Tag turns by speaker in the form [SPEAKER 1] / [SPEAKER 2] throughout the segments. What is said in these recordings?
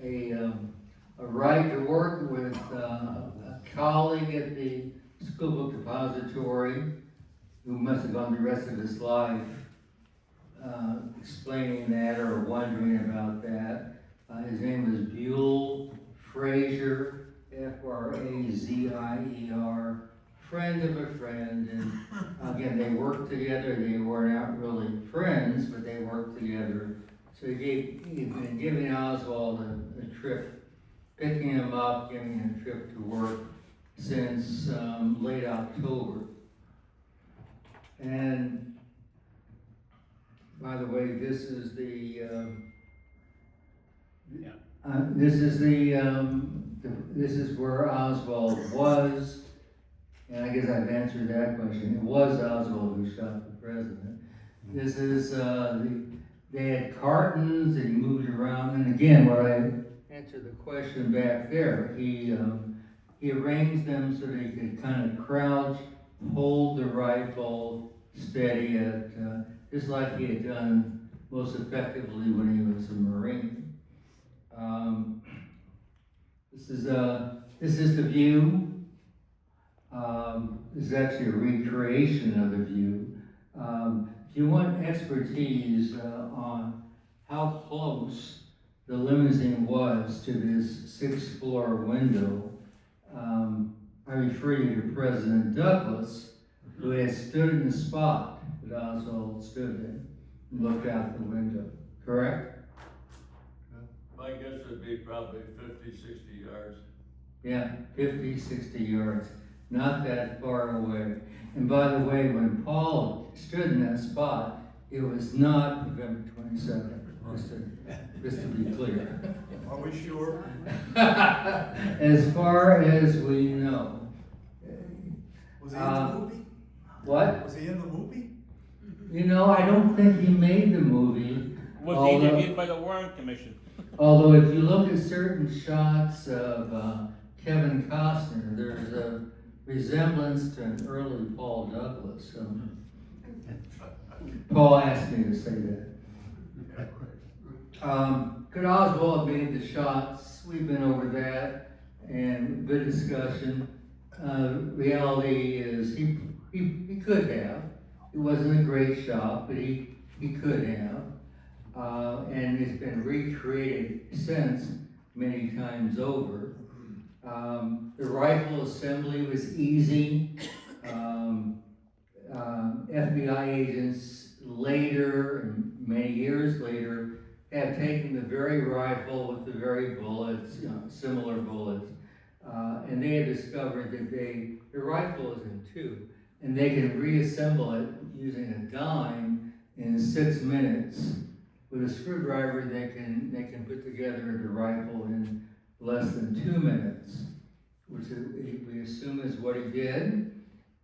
[SPEAKER 1] a right to work with a colleague at the school book depository who must have gone the rest of his life explaining that or wondering about that. His name is Buell Frazier, Frazier, friend of a friend, and again, they worked together. They were not really friends, but they worked together. So he'd been giving Oswald a trip, picking him up, giving him a trip to work since late October. And by the way, this is the this is where Oswald was, and I guess I've answered that question. It was Oswald who shot the president. This is they had cartons and he moved around, and again, what I answered the question back there, he arranged them so they could kind of crouch, hold the rifle steady at just like he had done most effectively when he was a Marine. This is the view. This is actually a recreation of the view. If you want expertise on how close the limousine was to this sixth-floor window, I refer you to President Douglas, who had stood in the spot that Oswald stood in and looked out the window. Correct?
[SPEAKER 2] My guess would be probably 50, 60 yards.
[SPEAKER 1] Yeah, 50, 60 yards. Not that far away. And by the way, when Paul stood in that spot, it was not November 22nd, just to be clear.
[SPEAKER 3] Are we sure?
[SPEAKER 1] As far as we know.
[SPEAKER 3] Was he in the movie?
[SPEAKER 1] What?
[SPEAKER 3] Was he in the movie?
[SPEAKER 1] You know, I don't think he made the movie.
[SPEAKER 4] Was he interviewed by the Warren Commission?
[SPEAKER 1] Although if you look at certain shots of Kevin Costner, there's a resemblance to an early Paul Douglas. So Paul asked me to say that. Could Oswald have made the shots? We've been over that, and good discussion. Reality is he could have. It wasn't a great shot, but he could have. And it's been recreated since many times over. The rifle assembly was easy. FBI agents later, and many years later, have taken the very rifle with the very bullets, similar bullets, and they have discovered that the rifle is in two, and they can reassemble it using a dime in 6 minutes. With a screwdriver, they can put together the rifle in less than 2 minutes, which we assume is what he did.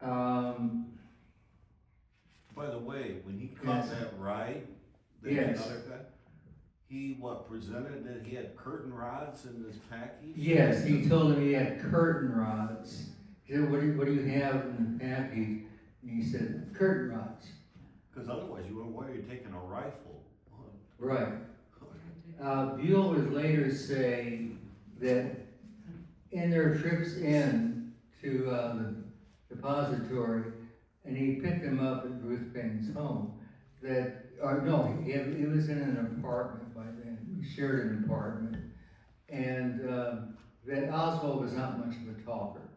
[SPEAKER 5] By the way, when he caught
[SPEAKER 1] Yes.
[SPEAKER 5] that ride,
[SPEAKER 1] Yes.
[SPEAKER 5] another guy, he presented that he had curtain rods in his package?
[SPEAKER 1] Yes, he told him he had curtain rods. He said, what do you have in the package? And he said, curtain rods.
[SPEAKER 5] Because otherwise, why are you taking a rifle?
[SPEAKER 1] Right. Buell would later say that in their trips in to the depository, and he picked them up at Ruth Payne's home, he was in an apartment by then. He shared an apartment. And that Oswald was not much of a talker.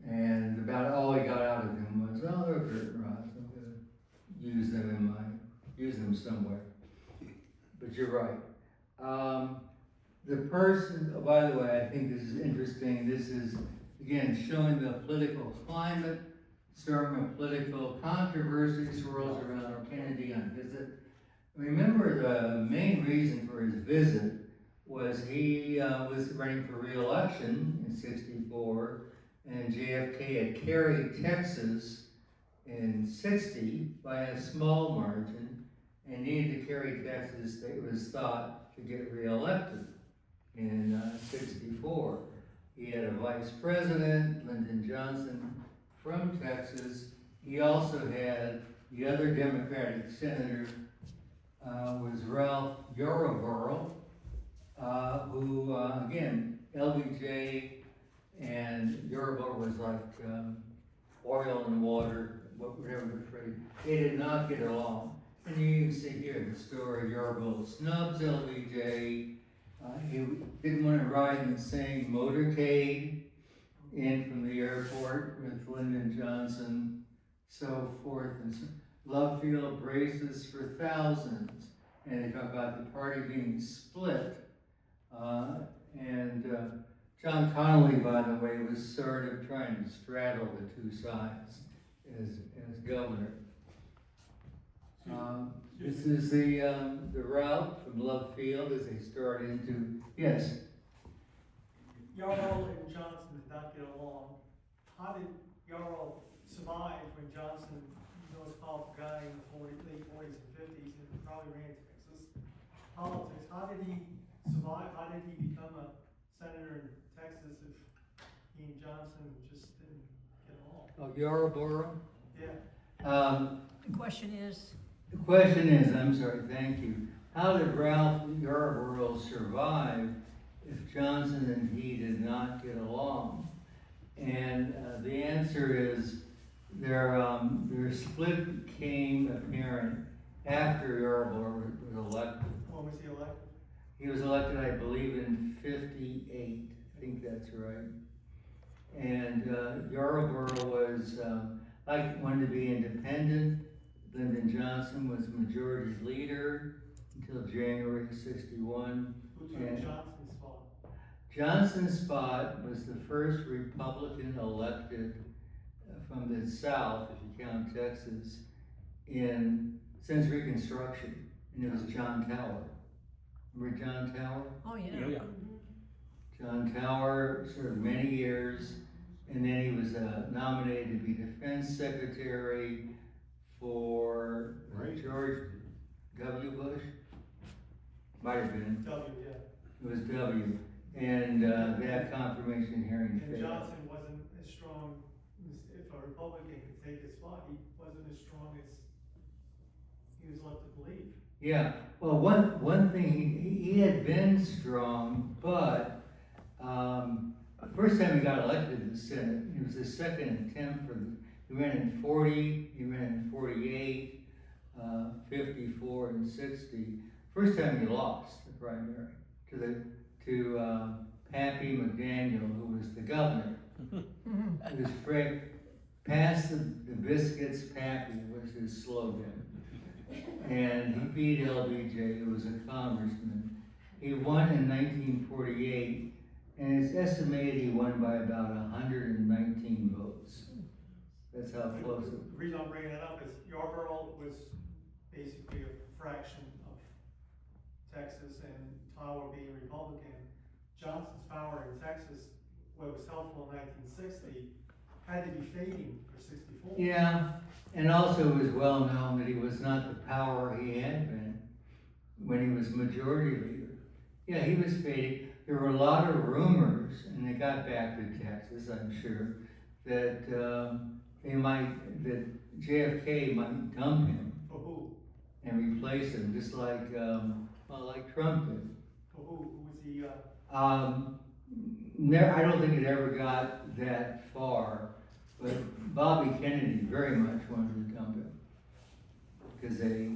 [SPEAKER 1] And about all he got out of him was, oh, they're curtain rods. I'm going to use them somewhere. But you're right. The person, by the way, I think this is interesting. This is, again, showing the political climate, showing a political controversy swirls around Kennedy on visit. Remember, the main reason for his visit was he was running for re-election in '64, and JFK had carried Texas in '60 by a small margin, and needed to carry Texas, it was thought, to get re-elected in '64. He had a vice president, Lyndon Johnson, from Texas. He also had the other Democratic senator was Ralph Yaroborough, LBJ and Yoruba was like oil and water, whatever the phrase. They did not get along. And you can see here the story, Yoruba snubs LBJ. He didn't want to ride in the same motorcade in from the airport with Lyndon Johnson, so forth. And so, Love Field braces for thousands. And they talk about the party being split. John Connolly, by the way, was sort of trying to straddle the two sides as governor. This is the route from Love Field as they start into, yes?
[SPEAKER 6] Yarrow and Johnson did not get along. How did Yarrow survive when Johnson, you know, was a powerful guy in the late 40s and 50s and probably ran Texas politics? How did he survive? How did he become a senator in Texas if he and Johnson just didn't get along?
[SPEAKER 1] Oh, Yarrowboro?
[SPEAKER 6] Yeah.
[SPEAKER 7] The question is,
[SPEAKER 1] I'm sorry, thank you. How did Ralph Yarborough survive if Johnson and he did not get along? And the answer is their split became apparent after Yarborough was elected.
[SPEAKER 6] When was he elected?
[SPEAKER 1] He was elected, I believe, in 58. I think that's right. And Yarborough was wanted to be independent. Lyndon Johnson was majority leader until January '61.
[SPEAKER 6] Who took Johnson's spot?
[SPEAKER 1] Johnson's spot was the first Republican elected from the South, if you count Texas, since Reconstruction, and it was John Tower. Remember John Tower?
[SPEAKER 7] oh yeah.
[SPEAKER 4] Yeah.
[SPEAKER 1] John Tower served many years, and then he was nominated to be Defense Secretary for George W. Bush. Might have been.
[SPEAKER 6] W, yeah.
[SPEAKER 1] It was W. And that confirmation hearing
[SPEAKER 6] And
[SPEAKER 1] failed.
[SPEAKER 6] Johnson wasn't as strong, if a Republican could take his spot, he wasn't as strong as he was led to believe.
[SPEAKER 1] Yeah, well, one thing, he had been strong, but the first time he got elected to the Senate, it was his second attempt he ran in 40, he ran in 48, 54, and 60. First time he lost the primary to Pappy McDaniel, who was the governor. It was Fred, pass the biscuits, Pappy was his slogan. And he beat LBJ, who was a congressman. He won in 1948, and it's estimated he won by about 119 votes. That's how close it was.
[SPEAKER 6] The reason I'm bringing that up is Yarborough was basically a fraction of Texas, and Tower being Republican. Johnson's power in Texas, what was helpful in 1960, had to be fading for 64.
[SPEAKER 1] Yeah, and also it was well known that he was not the power he had been when he was majority leader. Yeah, he was fading. There were a lot of rumors, and they got back to Texas, I'm sure, that that JFK might dump him
[SPEAKER 6] For who?
[SPEAKER 1] and replace him, just like like Trump did.
[SPEAKER 6] For who? Who was he?
[SPEAKER 1] I don't think it ever got that far, but Bobby Kennedy very much wanted to dump him because they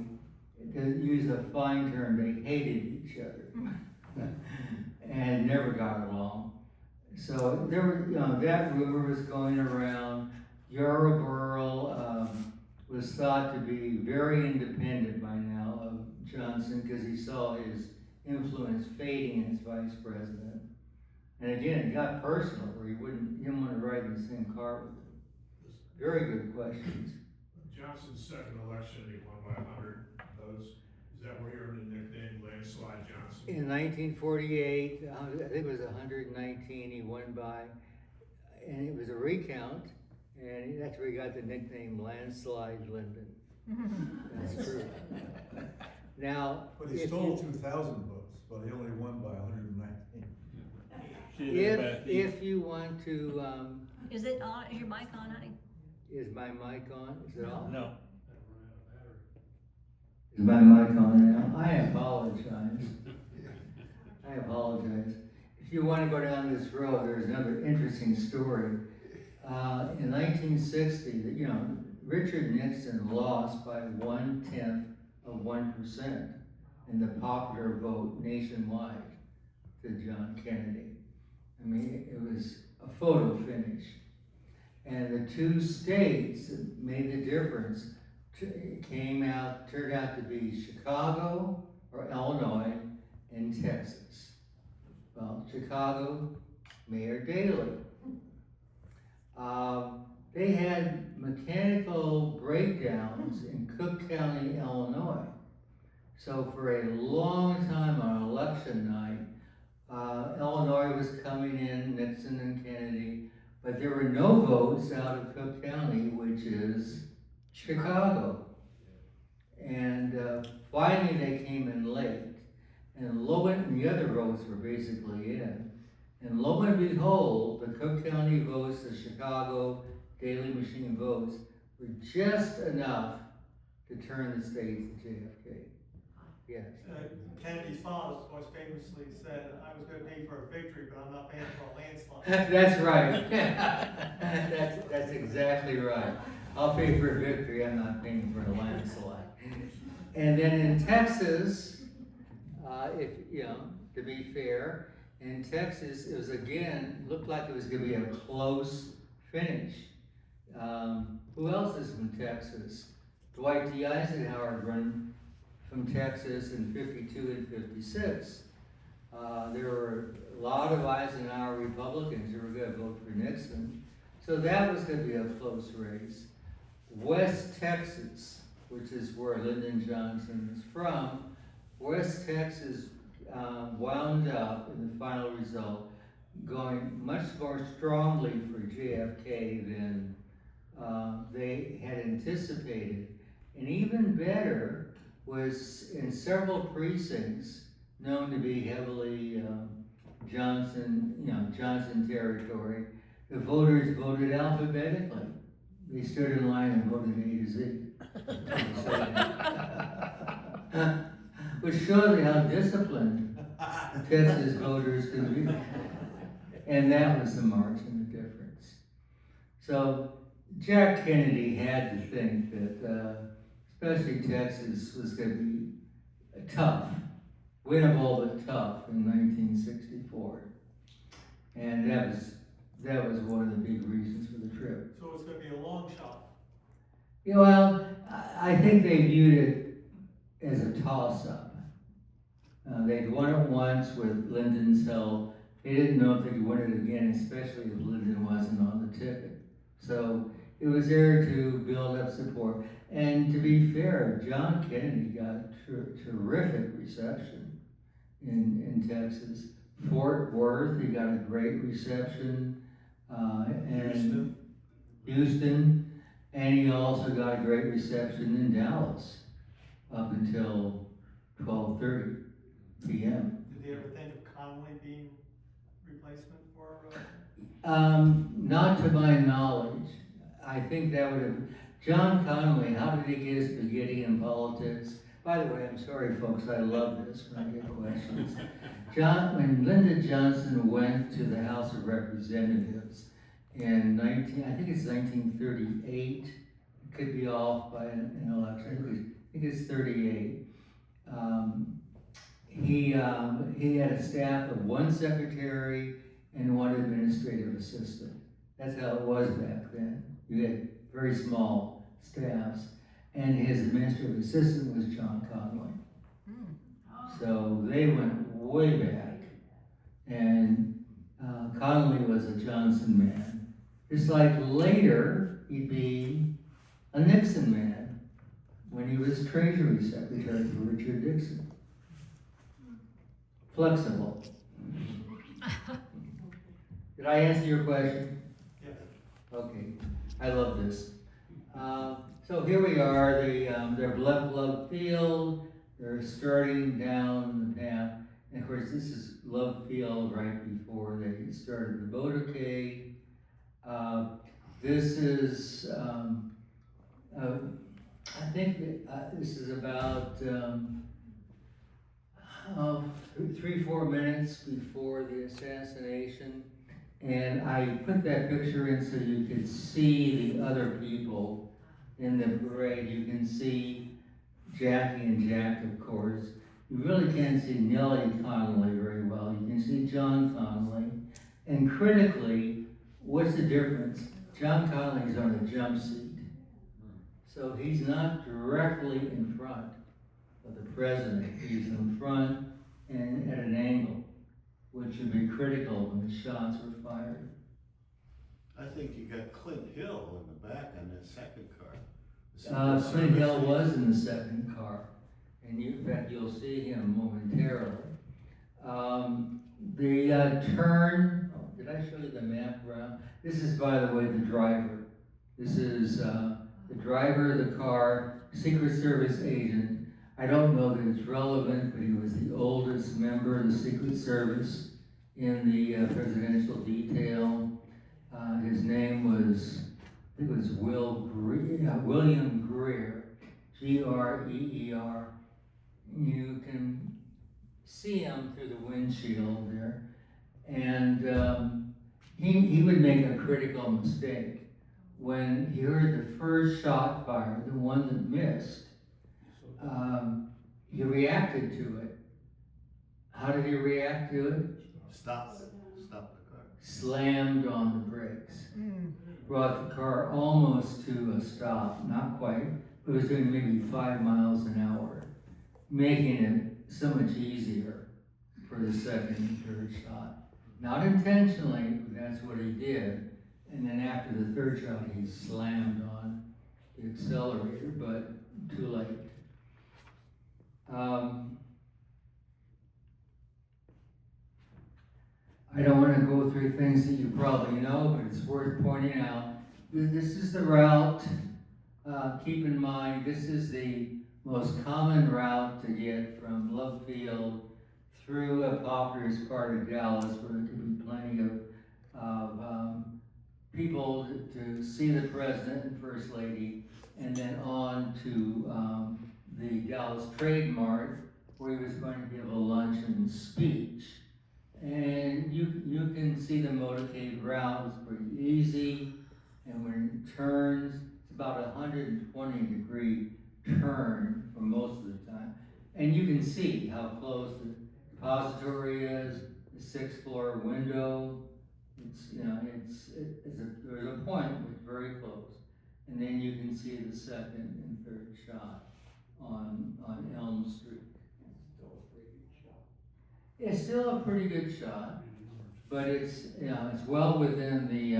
[SPEAKER 1] use a fine term, they hated each other and never got along. So there was, that rumor was going around. Yarborough was thought to be very independent by now of Johnson because he saw his influence fading as vice president. And again, it got personal where he didn't want to ride in the same car with him. Very good questions.
[SPEAKER 8] Johnson's second election, he won by 100 votes. Is that where you earned the nickname Landslide Johnson?
[SPEAKER 1] In 1948, I think it was 119 he won by, and it was a recount, and that's where he got the nickname Landslide Lyndon. That's true. Now,
[SPEAKER 3] But he stole 2,000 votes, but he only won by 119.
[SPEAKER 1] if you want to,
[SPEAKER 7] Is it on, is your mic on, honey?
[SPEAKER 1] is my mic on? Is it on?
[SPEAKER 4] No.
[SPEAKER 1] Is my mic on now? I apologize. I apologize. If you wanna go down this road, there's another interesting story. In 1960, you know, Richard Nixon lost by 0.1% in the popular vote nationwide to John Kennedy. I mean, it was a photo finish. And the two states that made the difference turned out to be Chicago or Illinois and Texas. Well, Chicago, Mayor Daley. They had mechanical breakdowns in Cook County, Illinois. So for a long time on election night, Illinois was coming in, Nixon and Kennedy, but there were no votes out of Cook County, which is Chicago. And finally they came in late, and the other votes were basically in. And lo and behold, the Cook County votes, the Chicago Daily Machine votes, were just enough to turn the state to JFK. Yes.
[SPEAKER 6] Kennedy's father, of course, famously said, I was gonna pay for a victory, but I'm not paying for a landslide.
[SPEAKER 1] That's right. That's exactly right. I'll pay for a victory, I'm not paying for a landslide. And then in Texas, if, you know, to be fair, in Texas, it was again, looked like it was gonna be a close finish. Who else is from Texas? Dwight D. Eisenhower run from Texas in 52 and 56. There were a lot of Eisenhower Republicans who were gonna vote for Nixon. So that was gonna be a close race. West Texas, which is where Lyndon Johnson is from, West Texas wound up in the final result going much more strongly for JFK than they had anticipated. And even better was in several precincts known to be heavily Johnson territory, the voters voted alphabetically. They stood in line and voted A to Z. Which shows you how disciplined Texas voters could be. And that was the margin of difference. So Jack Kennedy had to think that especially Texas was going to be tough, winnable but tough in 1964. And that was one of the big reasons for the trip.
[SPEAKER 6] So it's gonna be a long shot.
[SPEAKER 1] Yeah, well, I think they viewed it as a toss-up. They'd won it once with Lyndon's help. They didn't know if they'd win it again, especially if Lyndon wasn't on the ticket. So it was there to build up support. And to be fair, John Kennedy got a terrific reception in Texas. Fort Worth, he got a great reception. And Houston, and he also got a great reception in Dallas up until 12:30 p.m.
[SPEAKER 6] Did they ever think of Connolly being replacement for?
[SPEAKER 1] Not to my knowledge. I think that would have, John Connolly, how did he get his spaghetti in politics? By the way, I'm sorry folks, I love this when I get questions. When Lyndon Johnson went to the House of Representatives in 1938, it could be off by an election, I think it's 38. He had a staff of one secretary and one administrative assistant. That's how it was back then. You had very small staffs, and his administrative assistant was John Connolly. So they went way back, and Connolly was a Johnson man. Just like later, he'd be a Nixon man when he was Treasury Secretary for Richard Nixon. Flexible. Did I answer your question?
[SPEAKER 6] Yes.
[SPEAKER 1] Okay, I love this. So here we are, they're Love Field, they're starting down the path. And of course, this is Love Field right before they started the motorcade. This is, I think that, this is about, 3-4 minutes before the assassination. And I put that picture in so you could see the other people in the parade. You can see Jackie and Jack, of course. You really can't see Nellie Connolly very well. You can see John Connolly. And critically, what's the difference? John Connolly's on a jump seat. So he's not directly in front of the president. He's in front and at an angle, which would be critical when the shots were fired.
[SPEAKER 5] I think you got Clint Hill in the back on that second car.
[SPEAKER 1] Clint Hill was in the second car, and in fact, you'll see him momentarily. The turn, did I show you the map around? This is, by the way, the driver. This is the driver of the car, Secret Service agent. I don't know that it's relevant, but he was the oldest member of the Secret Service in the presidential detail. His name was, I think it was William Greer, Greer. You can see him through the windshield there. And he would make a critical mistake. When he heard the first shot fired, the one that missed, he reacted to it. How did he react to it?
[SPEAKER 5] Stop the car.
[SPEAKER 1] Slammed on the brakes. Brought the car almost to a stop, not quite. It was doing maybe 5 miles an hour, making it so much easier for the second and third shot. Not intentionally, but that's what he did. And then after the third shot, he slammed on the accelerator, but too late. I don't want to go through things that you probably know, but it's worth pointing out. This is the route. Keep in mind, this is the most common route to get from Love Field through a populous part of Dallas, where there could be plenty of people to see the president and first lady, and then on to the Dallas Trade Mart, where he was going to give a luncheon speech. And you can see the motorcade route is pretty easy, and when it turns, it's about a 120-degree turn for most of the time. And you can see how close the depository is, the 6th floor window. It's, there's a point where it's very close. And then you can see the second and third shot on Elm Street. It's still a pretty good shot, but it's well within the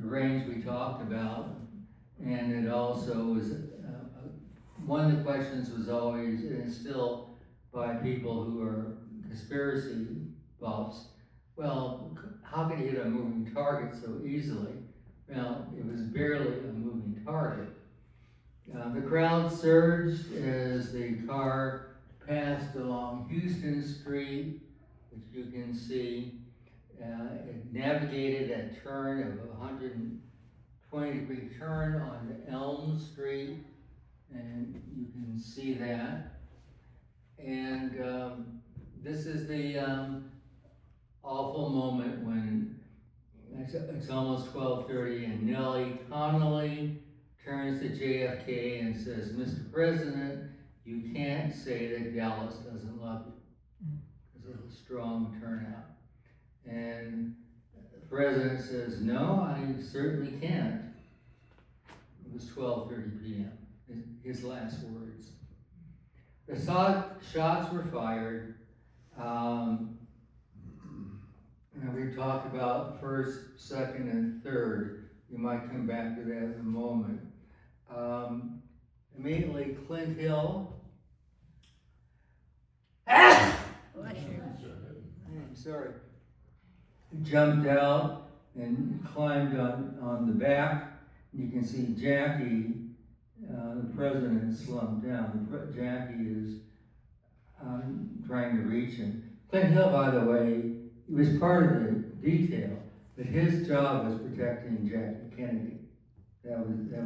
[SPEAKER 1] range we talked about, and it also was one of the questions was always, and it's still by people who are conspiracy buffs. Well, how could he hit a moving target so easily? Well, it was barely a moving target. The crowd surged as the car passed along Houston Street, which you can see. It navigated that turn of a 120-degree turn on Elm Street, and you can see that. And this is the awful moment when it's almost 12:30, and Nellie Connolly turns to JFK and says, "Mr. President, you can't say that Dallas doesn't love you." There's a strong turnout. And the president says, "No, I certainly can't." It was 12:30 p.m., his last words. The shots were fired. And we talked about first, second, and third. You might come back to that in a moment. Immediately, Clint Hill.
[SPEAKER 7] Bless you.
[SPEAKER 1] I'm sorry. Jumped out and climbed on the back. You can see Jackie, the president, slumped down. Jackie is trying to reach him. Clint Hill, by the way, he was part of the detail, but his job was protecting Jackie Kennedy. That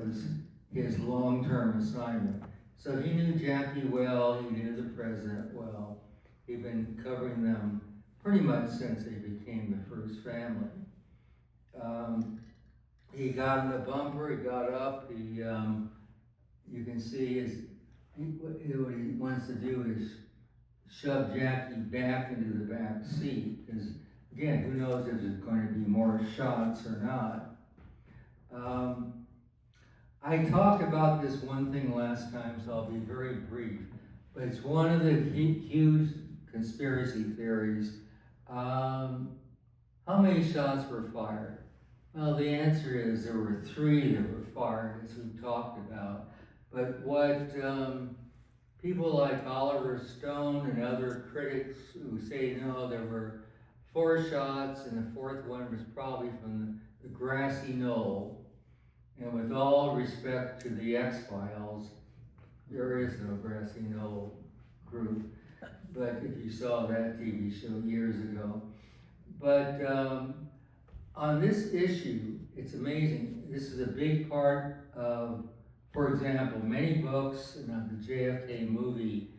[SPEAKER 1] was his long-term assignment. So he knew Jackie well, he knew the president well, He'd been covering them pretty much since they became the first family. He got in the bumper, he got up, you can see what he wants to do is shove Jackie back into the back seat, because again, who knows if there's going to be more shots or not. I talked about this one thing last time, so I'll be very brief, but it's one of the huge conspiracy theories. How many shots were fired? Well, the answer is there were 3 that were fired, as we've talked about. But what people like Oliver Stone and other critics who say, no, there were 4 shots, and the 4th one was probably from the grassy knoll. And with all respect to the X-Files, there is no grassy knoll group. But if you saw that TV show years ago. But on this issue, it's amazing. This is a big part of, for example, many books and on the JFK movie,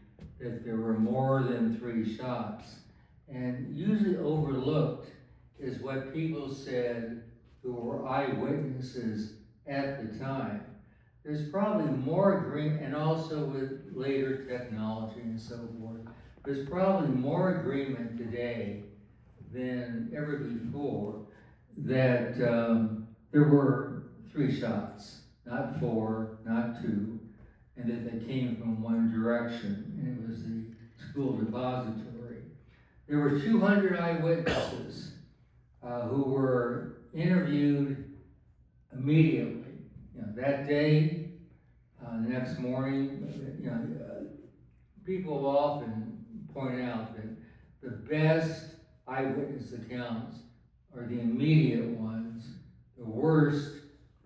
[SPEAKER 1] that there were more than 3 shots. And usually overlooked is what people said who were eyewitnesses at the time. There's probably more agreement, and also with later technology and so forth, there's probably more agreement today than ever before that there were 3 shots, not 4, not 2, and that they came from one direction, and it was the school depository. There were 200 eyewitnesses who were interviewed immediately. That day, the next morning, people often point out that the best eyewitness accounts are the immediate ones. The worst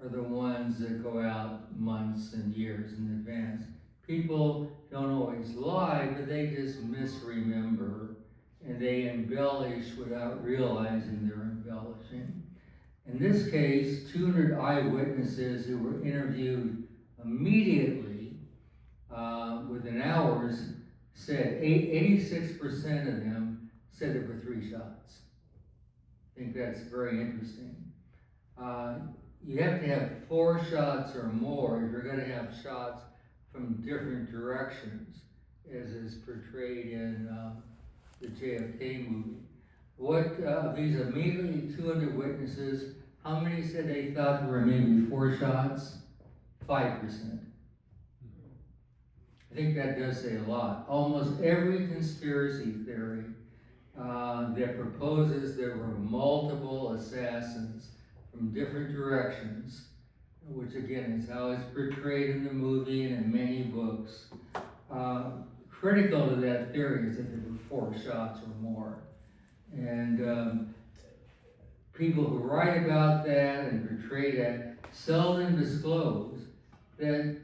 [SPEAKER 1] are the ones that go out months and years in advance. People don't always lie, but they just misremember, and they embellish without realizing they're embellishing. In this case, 200 eyewitnesses who were interviewed immediately, within hours, said 86% of them said there were 3 shots. I think that's very interesting. You have to have 4 shots or more if you're going to have shots from different directions, as is portrayed in the JFK movie. What these immediately 200 witnesses, how many said they thought there were maybe 4 shots? 5%. I think that does say a lot. Almost every conspiracy theory that proposes there were multiple assassins from different directions, which again is how it's portrayed in the movie and in many books. Critical to that theory is that there were 4 shots or more. And people who write about that and portray that seldom disclose that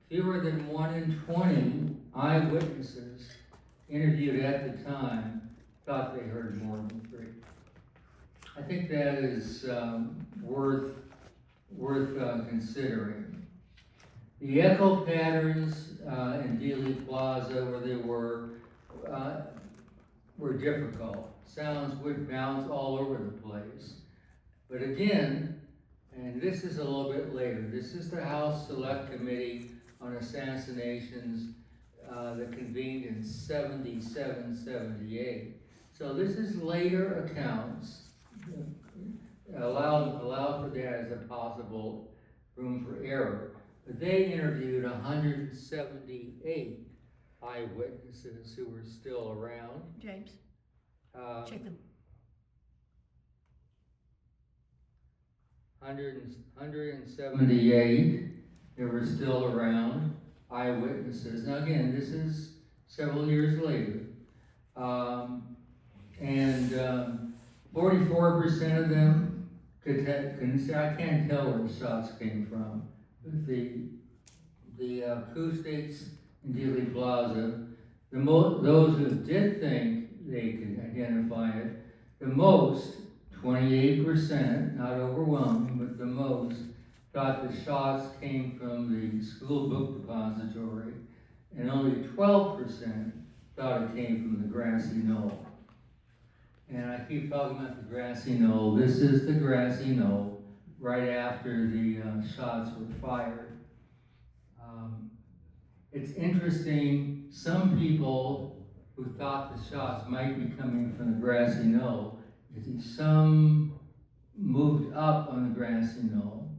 [SPEAKER 1] fewer than 1 in 20 eyewitnesses interviewed at the time thought they heard more than 3. I think that is worth considering. The echo patterns in Dealey Plaza, where they were difficult. Sounds would bounce all over the place. But again, and this is a little bit later, this is the House Select Committee on Assassinations that convened in 77, 78. So this is later accounts. Allow for that as a possible room for error. But they interviewed 178 eyewitnesses who were still around.
[SPEAKER 7] James, check them.
[SPEAKER 1] 178 that were still around, eyewitnesses. Now again, this is several years later. 44% of them couldn't say, I can't tell where the shots came from. The coup states in Dealey Plaza, those who did think they could identify it, the most, 28%, not overwhelming, but the most, thought the shots came from the school book depository, and only 12% thought it came from the grassy knoll. And I keep talking about the grassy knoll. This is the grassy knoll right after the shots were fired. It's interesting, some people who thought the shots might be coming from the grassy knoll, you see some moved up on the grassy knoll,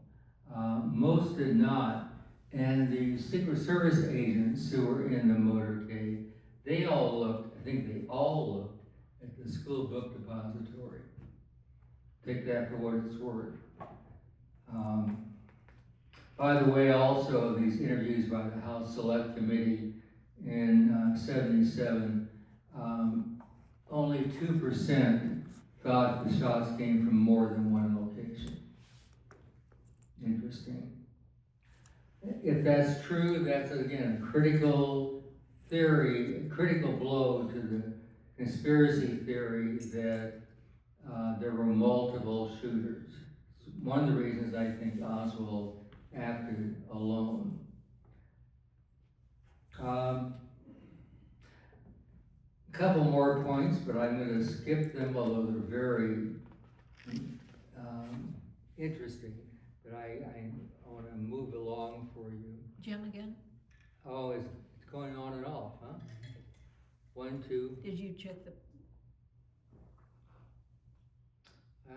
[SPEAKER 1] most did not, and the Secret Service agents who were in the motorcade, they all looked, I think they all looked at the school book depository. Take that for what it's worth. By the way, also, these interviews by the House Select Committee in 77, only 2% thought the shots came from more than one location. Interesting. If that's true, that's again a critical theory, a critical blow to the conspiracy theory that there were multiple shooters. It's one of the reasons I think Oswald acted alone. A couple more points, but I'm going to skip them, although they're very interesting. But I want to move along for you.
[SPEAKER 7] Jim again?
[SPEAKER 1] Oh, it's going on and off, huh? 1, 2.
[SPEAKER 7] Did you check the,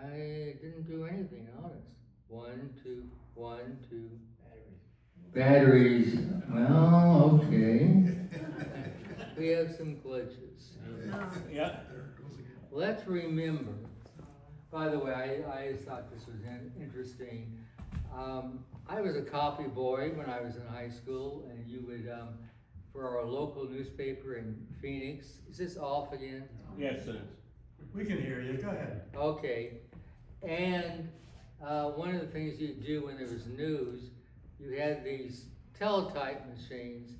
[SPEAKER 1] I didn't do anything, honest. 1, 2, 1, 2. Batteries. Well, okay. We have some glitches.
[SPEAKER 7] no,
[SPEAKER 4] Yeah,
[SPEAKER 1] Let's remember. By the way, I thought this was interesting. I was a copy boy when I was in high school, and you would, for our local newspaper in Phoenix, is this off again?
[SPEAKER 4] yes, it is.
[SPEAKER 3] We can hear you, go ahead.
[SPEAKER 1] Okay, and one of the things you do when there was news, you had these teletype machines,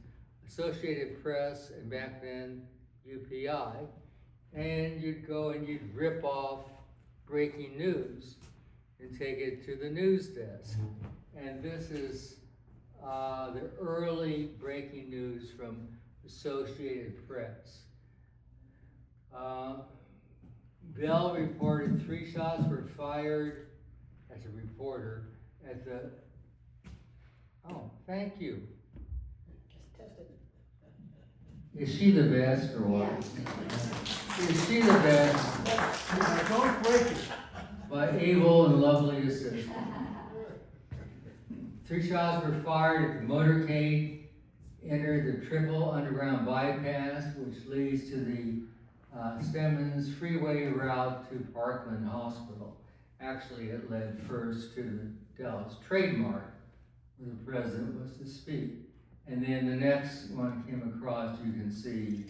[SPEAKER 1] Associated Press, and back then UPI, and you'd go and you'd rip off breaking news and take it to the news desk. And this is the early breaking news from Associated Press. Bell reported 3 shots were fired, as a reporter, at the, oh, thank you.
[SPEAKER 7] just test it.
[SPEAKER 1] Is she the best or what? Is she the best?
[SPEAKER 3] Don't break it.
[SPEAKER 1] My able and lovely assistant. 3 shots were fired at the motorcade, entered the triple underground bypass, which leads to the Stemmons freeway route to Parkland Hospital. Actually, it led first to the Dallas Trademark, where the president was to speak. And then the next one came across, you can see,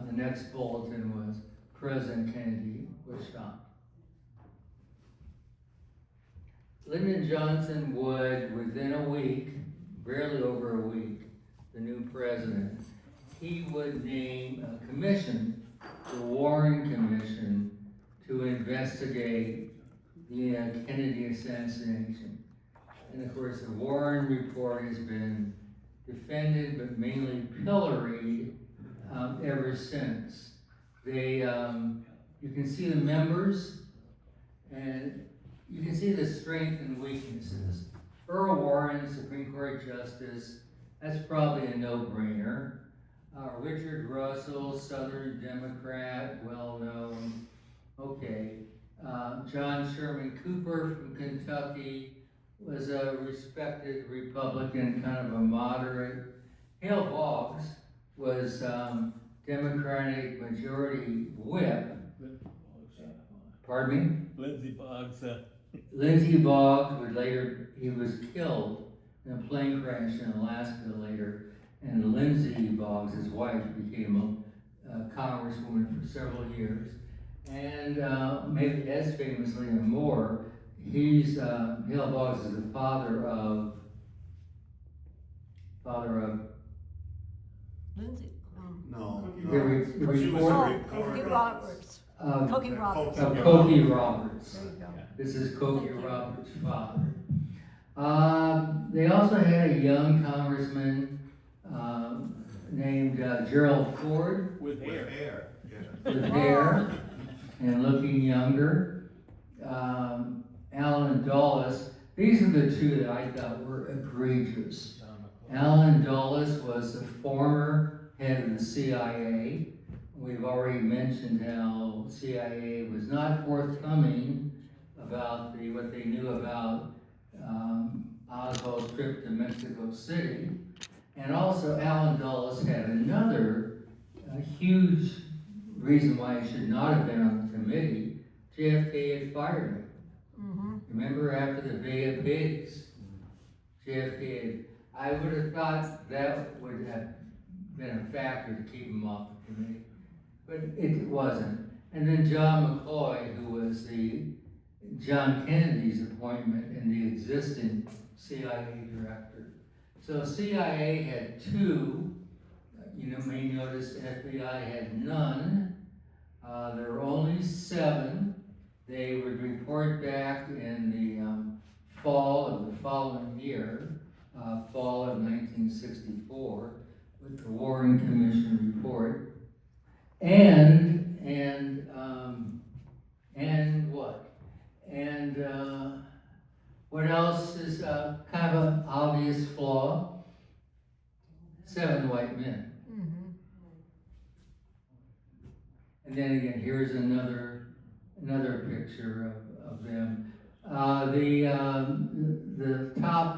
[SPEAKER 1] the next bulletin was President Kennedy was shot. Lyndon Johnson would, within a week, barely over a week, the new president, he would name a commission, the Warren Commission, to investigate the Kennedy assassination. And of course, the Warren report has been defended, but mainly pilloried ever since. They, you can see the members, and you can see the strength and weaknesses. Earl Warren, Supreme Court Justice, that's probably a no-brainer. Richard Russell, Southern Democrat, well-known. Okay. John Sherman Cooper from Kentucky was a respected Republican, kind of a moderate. Hale Boggs was Democratic majority whip. Pardon me?
[SPEAKER 4] Lindsey Boggs,
[SPEAKER 1] Lindsey Boggs would later, he was killed in a plane crash in Alaska later, and Lindsey Boggs, his wife, became a congresswoman for several years. And maybe as famously and more, Hale Boggs is the father of
[SPEAKER 7] Lindsay,
[SPEAKER 5] No.
[SPEAKER 1] the reporter
[SPEAKER 7] Cokie Roberts.
[SPEAKER 1] of
[SPEAKER 7] Cokie Roberts.
[SPEAKER 1] Cokie Roberts.
[SPEAKER 7] There you go.
[SPEAKER 1] This is Cokie Roberts' father. They also had a young congressman, named Gerald Ford
[SPEAKER 4] With
[SPEAKER 5] With
[SPEAKER 4] hair.
[SPEAKER 5] hair, yeah.
[SPEAKER 1] with hair and looking younger. Alan Dulles, these are the two that I thought were egregious. Alan Dulles was the former head of the CIA. We've already mentioned how CIA was not forthcoming about what they knew about Oswald's trip to Mexico City. And also Alan Dulles had another huge reason why he should not have been on the committee. JFK had fired him. Remember after the Bay of Pigs? JFK, I would have thought that would have been a factor to keep him off the committee, but it wasn't. And then John McCloy, who was John Kennedy's appointment and the existing CIA director. So CIA had two, you may notice FBI had none. There were only 7. They would report back in the fall of the following year, fall of 1964, with the Warren Commission report. And what? And what else is kind of an obvious flaw? 7 white men. And then again, here's another picture of them. The top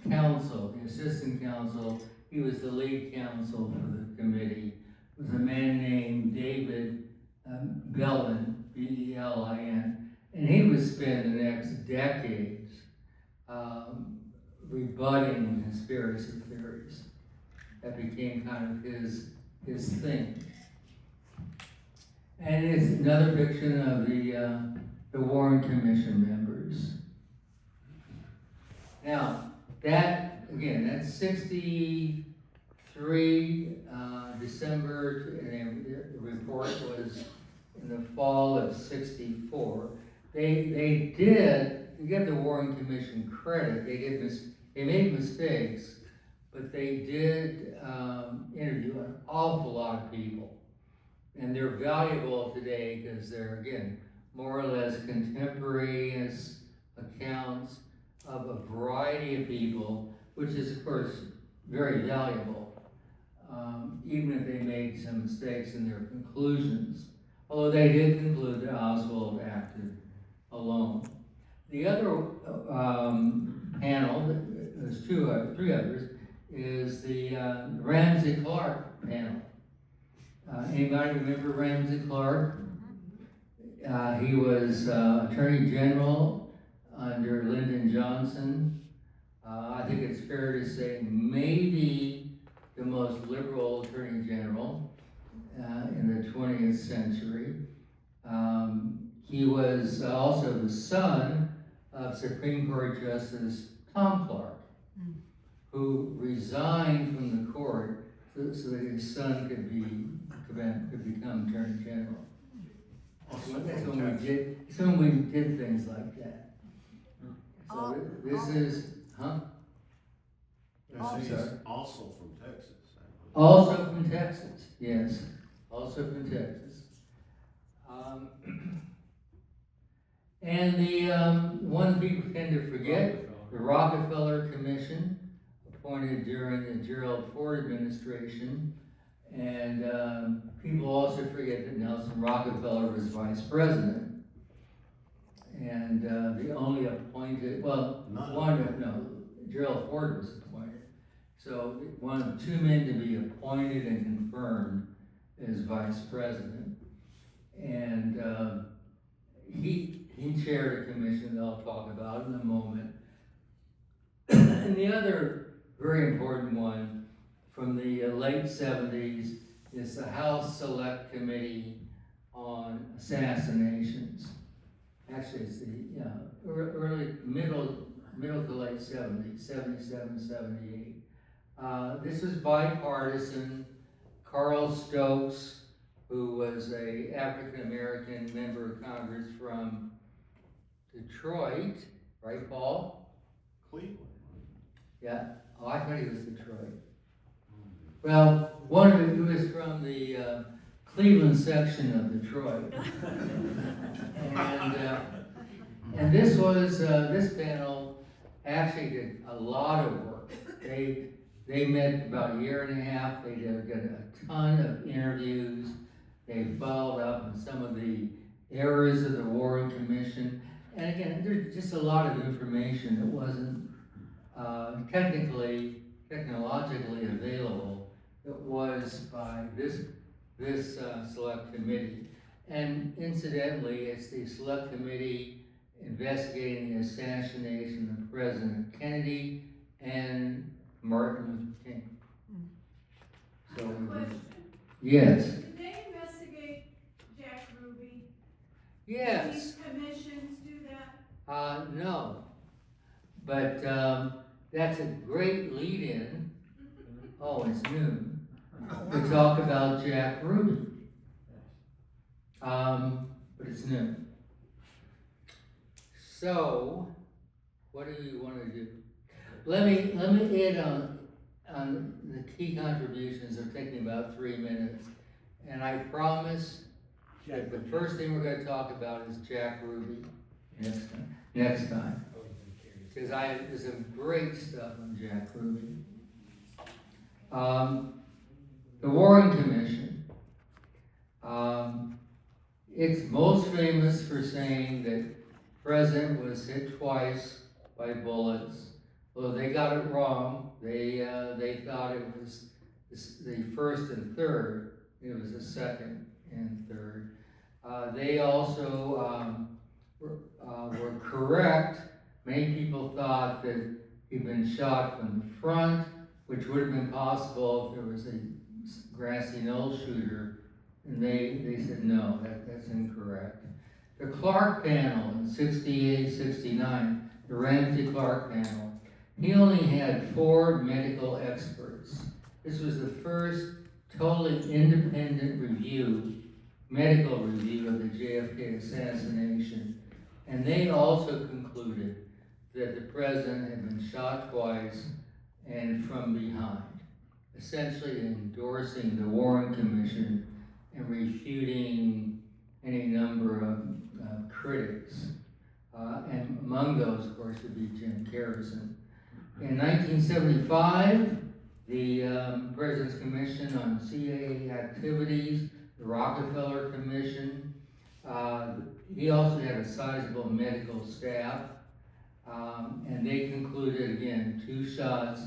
[SPEAKER 1] counsel, the assistant counsel, he was the lead counsel for the committee, was a man named David Belin, B-E-L-I-N, and he would spend the next decades rebutting conspiracy theories. That became kind of his thing. And it's another picture of the Warren Commission members. Now, that's 63, December, and the report was in the fall of 64. They did, to give the Warren Commission credit, they made mistakes, but they did interview an awful lot of people. And they're valuable today because they're, again, more or less contemporaneous accounts of a variety of people, which is, of course, very valuable, even if they made some mistakes in their conclusions. Although they did conclude that Oswald acted alone. The other panel, there's 3 others, is the Ramsey Clark panel. Anybody remember Ramsey Clark? He was Attorney General under Lyndon Johnson. I think it's fair to say maybe the most liberal Attorney General in the 20th century. He was also the son of Supreme Court Justice Tom Clark, who resigned from the court so that his son could become Attorney General. That's when we did things like that. So this is,
[SPEAKER 5] He's also from Texas, I believe.
[SPEAKER 1] also from Texas, yes, also from Texas. And the one people tend to forget, the Rockefeller Commission, appointed during the Gerald Ford administration. And people also forget that Nelson Rockefeller was vice president. And the only appointed, Gerald Ford was appointed. So one of 2 men to be appointed and confirmed as vice president. And he chaired a commission that I'll talk about in a moment. And the other very important one from the late 70s is the House Select Committee on Assassinations. Actually, it's the early, middle to late 70s, 77, 78. This was bipartisan. Carl Stokes, who was a African-American member of Congress from Detroit, right, Paul?
[SPEAKER 5] Cleveland.
[SPEAKER 1] Yeah, oh, I thought he was Detroit. Well, one of it was from the Cleveland section of Detroit. And this was, this panel actually did a lot of work. They met about a year and a half, they did a ton of interviews. They followed up on some of the errors of the Warren Commission. And again, there's just a lot of information that wasn't technologically available. It was by this select committee. And incidentally, it's the select committee investigating the assassination of President Kennedy and Martin Luther King. So,
[SPEAKER 9] Question.
[SPEAKER 1] yes,
[SPEAKER 9] Did they investigate Jack Ruby? Did
[SPEAKER 1] yes,
[SPEAKER 9] these commissions do that?
[SPEAKER 1] no. But that's a great lead-in. Oh, it's noon. To talk about Jack Ruby. But it's noon. So, what do you want to do? Let me hit on the key contributions. They're taking about 3 minutes. And I promise that the first thing we're going to talk about is Jack Ruby next time. Because there's some great stuff on Jack Ruby. The Warren Commission. It's most famous for saying that the president was hit twice by bullets. Well, they got it wrong. They thought it was the first and third. It was the second and third. They also were correct. Many people thought that he'd been shot from the front, which would have been possible if there was a grassy knoll shooter. And they said, no, that's incorrect. The Clark panel in 68, 69, the Ramsey Clark panel, he only had 4 medical experts. This was the first totally independent medical review of the JFK assassination. And they also concluded that the president had been shot twice and from behind, essentially endorsing the Warren Commission and refuting any number of critics. And among those, of course, would be Jim Garrison. In 1975, the President's Commission on CIA Activities, the Rockefeller Commission, he also had a sizable medical staff, and they concluded, again, 2 shots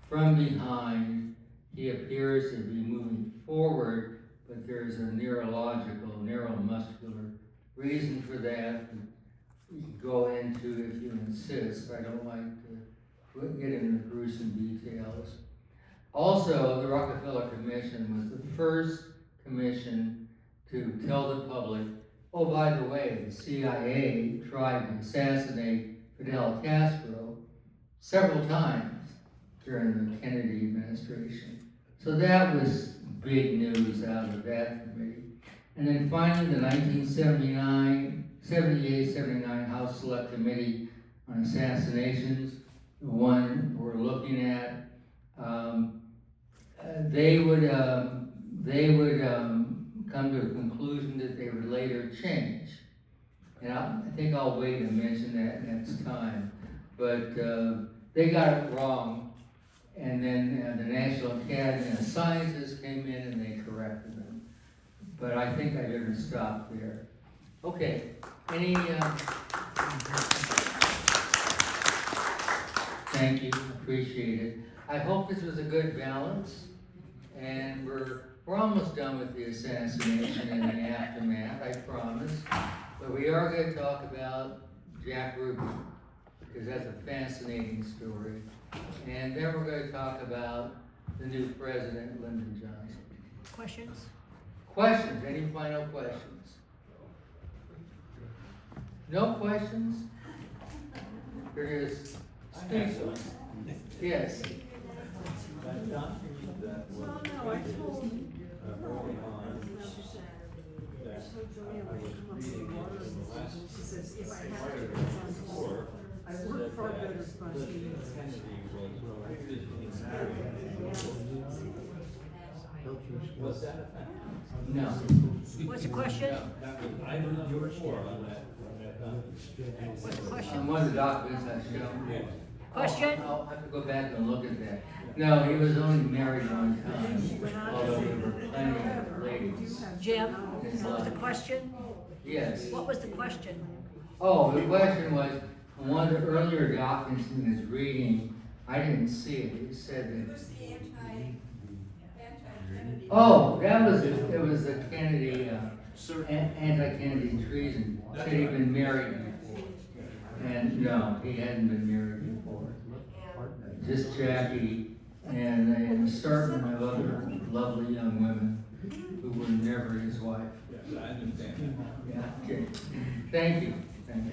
[SPEAKER 1] from behind. He appears to be moving forward, but there's a neurological, neuromuscular reason for that. We can go into if you insist. I don't like to get into gruesome details. Also, the Rockefeller Commission was the first commission to tell the public, oh, by the way, the CIA tried to assassinate Fidel Castro several times during the Kennedy administration. So that was big news out of that committee. And then finally, the 78-79 House Select Committee on Assassinations, the one we're looking at, they would come to a conclusion that they would later change. And I think I'll wait and mention that next time. But they got it wrong. And then the National Academy of Sciences came in and they corrected them. But I think I better stop there. Okay, any, thank you, appreciate it. I hope this was a good balance. And we're almost done with the assassination and the aftermath, I promise. But we are going to talk about Jack Ruby, because that's a fascinating story. And then we're going to talk about the new president, Lyndon Johnson.
[SPEAKER 7] Questions?
[SPEAKER 1] Questions? Any final questions? No questions? There is speechless. Yes.
[SPEAKER 9] Well, no, I told she says, if I have to, I work for better responsibilities.
[SPEAKER 10] Was that a fact?
[SPEAKER 1] No.
[SPEAKER 7] What's the question?
[SPEAKER 10] I don't know before on that.
[SPEAKER 7] What's the
[SPEAKER 1] On
[SPEAKER 7] question?
[SPEAKER 1] one of the documents I showed.
[SPEAKER 10] Yeah.
[SPEAKER 7] Question?
[SPEAKER 1] I'll have to go back and look at that. No, he was only married one time, although there were plenty of ladies.
[SPEAKER 7] Jim, what was the question?
[SPEAKER 1] Yes.
[SPEAKER 7] What was the question?
[SPEAKER 1] Oh, the question was, on one of the earlier documents in his reading, I didn't see it. It said
[SPEAKER 9] It
[SPEAKER 1] that.
[SPEAKER 9] was the anti-Kennedy.
[SPEAKER 1] Oh, that was it. It was the Kennedy, anti-Kennedy treason. Said he'd been married before. And no, he hadn't been married before. Just Jackie and a certain of other lovely young women who were never his wife.
[SPEAKER 10] Yes, I understand that.
[SPEAKER 1] Yeah, okay. Thank you. Thank you.